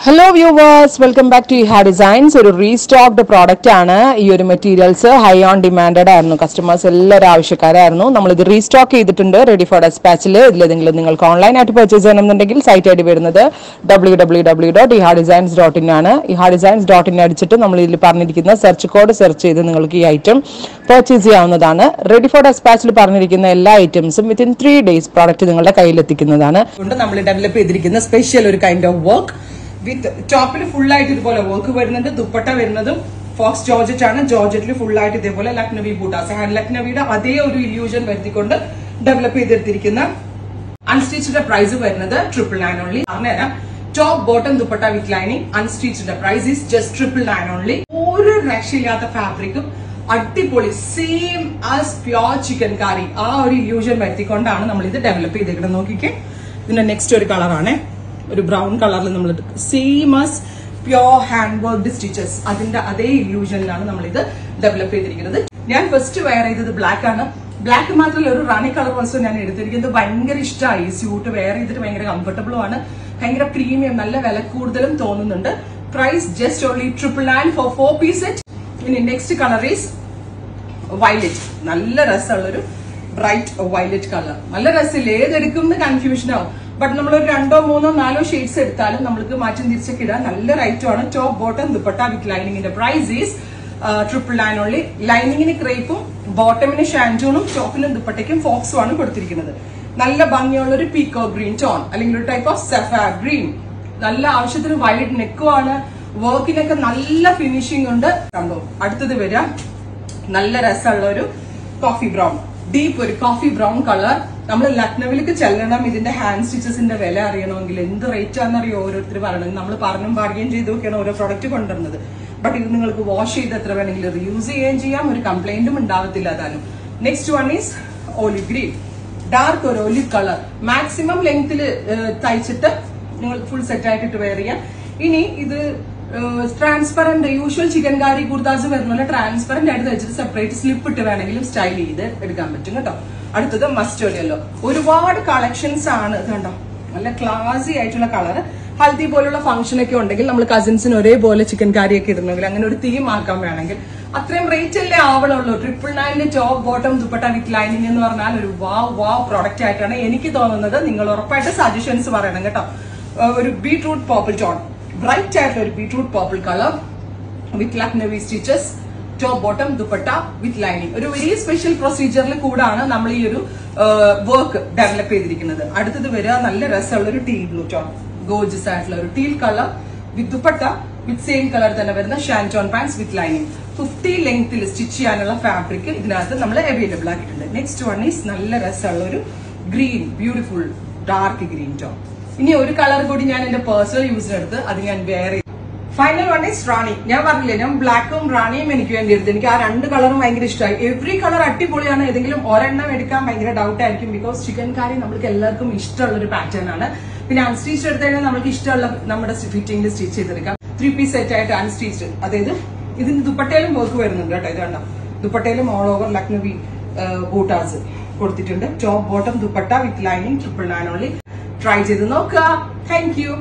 Hello viewers, welcome back to Iha Designs. ഒരു restocked product ആണ്. ഈ ഒരു മെറ്റീരിയൽസ് ഹൈ ഓൺ ഡിമാൻഡഡ് ആയിരുന്നു. കസ്റ്റമേഴ്സ് എല്ലാവരും ആവശ്യക്കാരായിരുന്നു. നമ്മൾ ഇത് റീസ്റ്റോക്ക് ചെയ്തിട്ടുണ്ട് റെഡി ഫോർ ഡെസ്പാച്ചിൽ. ഇതിലേതെങ്കിലും നിങ്ങൾക്ക് ഓൺലൈനായിട്ട് പർച്ചേസ് ചെയ്യണമെന്നുണ്ടെങ്കിൽ സൈറ്റ് ഐഡി വരുന്നത് www.ihadesigns.in ആണ്. ihadesigns.in അടിച്ചിട്ട് നമ്മൾ ഇതിൽ പറഞ്ഞിരിക്കുന്ന സെർച്ച് കോഡ് സെർച്ച് ചെയ്ത് നിങ്ങൾക്ക് ഈ ഐറ്റം പർച്ചേസ് ചെയ്യാവുന്നതാണ്. റെഡി ഫോർ ഡെസ്പാച്ചിൽ പറഞ്ഞിരിക്കുന്ന എല്ലാ ഐറ്റംസും വിത്തിൻ 3 days പ്രോഡക്റ്റ് നിങ്ങളുടെ കയ്യിലെത്തിക്കുന്നതാണ്. നമ്മൾ ഡെവലപ്പ് ചെയ്തിരിക്കുന്ന സ്പെഷ്യൽ ഒരു കൈൻഡ് ഓഫ് വർക്ക് വിത്ത് ടോപ്പിൽ ഫുൾ ആയിട്ട് ഇതുപോലെ വർക്ക് വരുന്നുണ്ട്. ദുപ്പട്ട വരുന്നതും ഫോക്സ് ജോർജറ്റ് ആണ്. ജോർജറ്റിൽ ഫുൾ ആയിട്ട് ഇതേപോലെ ലക്നവി ബൂട്ടാസ് ഹാൻഡ് ലക്നവിയുടെ അതേ ഒരു ഇല്യൂഷൻ വരുത്തിക്കൊണ്ട് ഡെവലപ്പ് ചെയ്തെടുത്തിരിക്കുന്ന അൺസ്റ്റിച്ചിന്റെ പ്രൈസ് വരുന്നത് 999 ഓൺലി. പറഞ്ഞുതരാം. Top bottom dupatta with lining അൺസ്റ്റിച്ചിന്റെ പ്രൈസ് ഈസ് ജസ്റ്റ് 999 ഓൺലി. ഒരു രക്ഷയില്ലാത്ത ഫാബ്രിക്കും അടിപൊളി same as pure chicken curry ആ ഒരു ഇല്യൂഷൻ വരുത്തിക്കൊണ്ടാണ് നമ്മൾ ഇത് ഡെവലപ്പ് ചെയ്തേക്കുന്നത്. നോക്കിക്കേ, ഇതിന്റെ നെക്സ്റ്റ് ഒരു കളറാണ് ഒരു ബ്രൗൺ കളറിൽ നമ്മൾ same as pure hand work stitches അതിന്റെ അതേ ഇല്യൂഷനിലാണ് നമ്മൾ ഇത് ഡെവലപ്പ് ചെയ്തിരിക്കുന്നത്. ഞാൻ ഫസ്റ്റ് വെയർ ചെയ്തത് ബ്ലാക്ക് ആണ്. ബ്ലാക്ക് മാത്രമല്ല ഒരു റാണി കളർ ഓൾസോ ഞാൻ എടുത്തിരിക്കുന്നത്. ഭയങ്കര ഇഷ്ടമായി. ഈ സ്യൂട്ട് വെയർ ചെയ്തിട്ട് ഭയങ്കര കംഫർട്ടബിളും ആണ്. ഭയങ്കര പ്രീമിയം, നല്ല വില കൂടുതലും തോന്നുന്നുണ്ട്. Price just only 999 four 4 piece set. ഇനി നെക്സ്റ്റ് കളർ ഈസ് വയലറ്റ്. നല്ല രസമുള്ളൊരു ബ്രൈറ്റ് വയലറ്റ് കളർ. നല്ല രസമില്ല, ഏതെടുക്കും എന്ന് കൺഫ്യൂഷൻ ആവും. ബട്ട് നമ്മൾ ഒരു 2, 3, 4 ഷെയ്ഡ്സ് എടുത്താലും നമ്മൾക്ക് മാറ്റം തിരിച്ചൊക്കെ ഇടാൻ നല്ല റൈറ്റും ആണ്. ടോപ്പ് ബോട്ടം ദുപ്പട്ട വിത്ത് ലൈനിങ്ങിന്റെ പ്രൈസ് ഈസ് 999 ഓൺലി. ലൈനിങ്ങിന് ക്രേപ്പും ബോട്ടമിന് ഷാൻറ്റൂണും ടോപ്പിനും ദുപ്പട്ടയ്ക്കും ഫോക്സും ആണ് കൊടുത്തിരിക്കുന്നത്. നല്ല ഭംഗിയുള്ള ഒരു പീക്കോ ഗ്രീൻ ടോൺ അല്ലെങ്കിൽ ഒരു ടൈപ്പ് ഓഫ് സഫാർ ഗ്രീൻ. നല്ല ആവശ്യത്തിന് വൈലറ്റ് നെക്കും ആണ്. വർക്കിനൊക്കെ നല്ല ഫിനിഷിംഗ് ഉണ്ട്. കണ്ടോ, അടുത്തത് വരിക നല്ല രസമുള്ള ഒരു കോഫി ബ്രൗൺ, ഡീപ്പ് ഒരു കോഫി ബ്രൗൺ കളർ. നമ്മൾ ലക്നവിലേക്ക് ചെല്ലണം. ഇതിന്റെ ഹാൻഡ് സ്റ്റിച്ചസിന്റെ വില അറിയണമെങ്കിൽ എന്ത് റേറ്റ് ആണെന്നറിയോ ഓരോരുത്തർ പറയണത്. നമ്മൾ പറഞ്ഞും ബാർഗെയിൻ ചെയ്ത് നോക്കിയാണ് ഓരോ പ്രൊഡക്റ്റ് കൊണ്ടുവരുന്നത്. ബട്ട് ഇത് നിങ്ങൾക്ക് വാഷ് ചെയ്ത് എത്ര വേണമെങ്കിലും റീയൂസ് ചെയ്യുകയും ചെയ്യാം. ഒരു കംപ്ലൈന്റും ഉണ്ടാവത്തില്ല. അതാനും next one is olive green, dark ഒരു ഒലിവ് കളർ. മാക്സിമം ലെങ്ത്തിൽ തയ്ച്ചിട്ട് നിങ്ങൾ ഫുൾ സെറ്റ് ആയിട്ട് വെയർ ചെയ്യാം. ഇനി ഇത് ട്രാൻസ്പെറന്റ് യൂഷ്വൽ ചിക്കൻ കാരി കുർത്താസ് വരുന്ന ട്രാൻസ്പെറന്റ് ആയിട്ട് തയ്ച്ചിട്ട് സെപ്പറേറ്റ് സ്ലിപ്പ് ഇട്ട് വേണമെങ്കിലും സ്റ്റൈൽ ചെയ്ത് എടുക്കാൻ പറ്റും കേട്ടോ. അടുത്തത് മസ്റ്റേർഡ് യെല്ലോ. ഒരുപാട് കളക്ഷൻസ് ആണ്. കണ്ടോ, നല്ല ക്ലാസി ആയിട്ടുള്ള കളർ. ഹൽദി പോലുള്ള ഫംഗ്ഷൻ ഒക്കെ ഉണ്ടെങ്കിൽ നമ്മൾ കസിൻസിന് ഒരേപോലെ ചിക്കൻ കാരിയൊക്കെ ഇടണമെങ്കിൽ അങ്ങനെ ഒരു തീം ആക്കാൻ വേണമെങ്കിൽ അത്രയും റേറ്റ് അല്ലേ ആവണുള്ളൂ. 999 top bottom dupatta with lining എന്ന് പറഞ്ഞാൽ ഒരു വാവ് പ്രോഡക്റ്റ് ആയിട്ടാണ് എനിക്ക് തോന്നുന്നത്. നിങ്ങൾ ഉറപ്പായിട്ട് സജഷൻസ് പറയണം കേട്ടോ. ഒരു ബീട്രൂട്ട് പർപ്പിൾ ടോൺ, ബ്രൈറ്റ് ആയിട്ടുള്ള ഒരു beetroot purple colour with Lucknowi stitches, top bottom dupatta with lining. ഒരു വെരി സ്പെഷ്യൽ പ്രൊസീജിയറിൽ കൂടാണ് നമ്മൾ ഈ ഒരു വർക്ക് ഡെവലപ്പ് ചെയ്തിരിക്കുന്നത്. അടുത്തത് വരിക നല്ല രസമുള്ള ഒരു ടീൽ ബ്ലൂ ടോൺ, ഗോർജസ് ആയിട്ടുള്ള ഒരു teal colour with dupatta with same colour തന്നെ വരുന്ന ഷാൻറ്റോൺ പാൻസ് വിത്ത് ലൈനിങ്. 50 ലെങ്ത്തിൽ സ്റ്റിച്ച് ചെയ്യാനുള്ള ഫാബ്രിക് ഇതിനകത്ത് നമ്മൾ അവൈലബിൾ ആക്കിയിട്ടുണ്ട്. നെക്സ്റ്റ് വൺ ഈസ് നല്ല രസമുള്ള ഒരു green, beautiful dark green tone. ഇനി ഒരു കളർ കൂടി ഞാൻ എന്റെ പേഴ്സണൽ യൂസിനെടുത്ത് അത് ഞാൻ വെയർ ചെയ്തു. ഫൈനൽ വൺ ഈസ് റാണി. ഞാൻ പറഞ്ഞില്ലേ, ഞാൻ ബ്ലാക്കും റാണിയും എനിക്ക് വേണ്ടി എടുത്തു. എനിക്ക് ആ 2 കളറും ഭയങ്കര ഇഷ്ടമായി. എവറി കളർ അടിപൊളിയാണ്. ഏതെങ്കിലും ഒരെണ്ണം എടുക്കാൻ ഭയങ്കര ഡൗട്ട് ആയിരിക്കും. ബിക്കോസ് ചിക്കൻ കാരി നമ്മൾക്ക് എല്ലാവർക്കും ഇഷ്ടമുള്ള ഒരു പാറ്റേൺ ആണ്. പിന്നെ അൺസ്റ്റിച്ച് എടുത്തു കഴിഞ്ഞാൽ നമുക്ക് ഇഷ്ടമുള്ള നമ്മുടെ ഫിറ്റിംഗിൽ സ്റ്റിച്ച് ചെയ്തെടുക്കാം. 3 പീസ് സെറ്റ് ആയിട്ട് അൺസ്റ്റിച്ച്. അതായത് ഇതിന് ദുപ്പട്ടയിലും വർക്ക് വരുന്നുണ്ട് കേട്ടോ. ഇത് കണ്ടോ, ദുപ്പട്ടയിലും ഓൾ ഓവർ ലക്നവി ബൂട്ടാസ് കൊടുത്തിട്ടുണ്ട്. Top bottom dupatta with lining 999 only. Try ചെയ്ത് നോക്കുക. Thank you.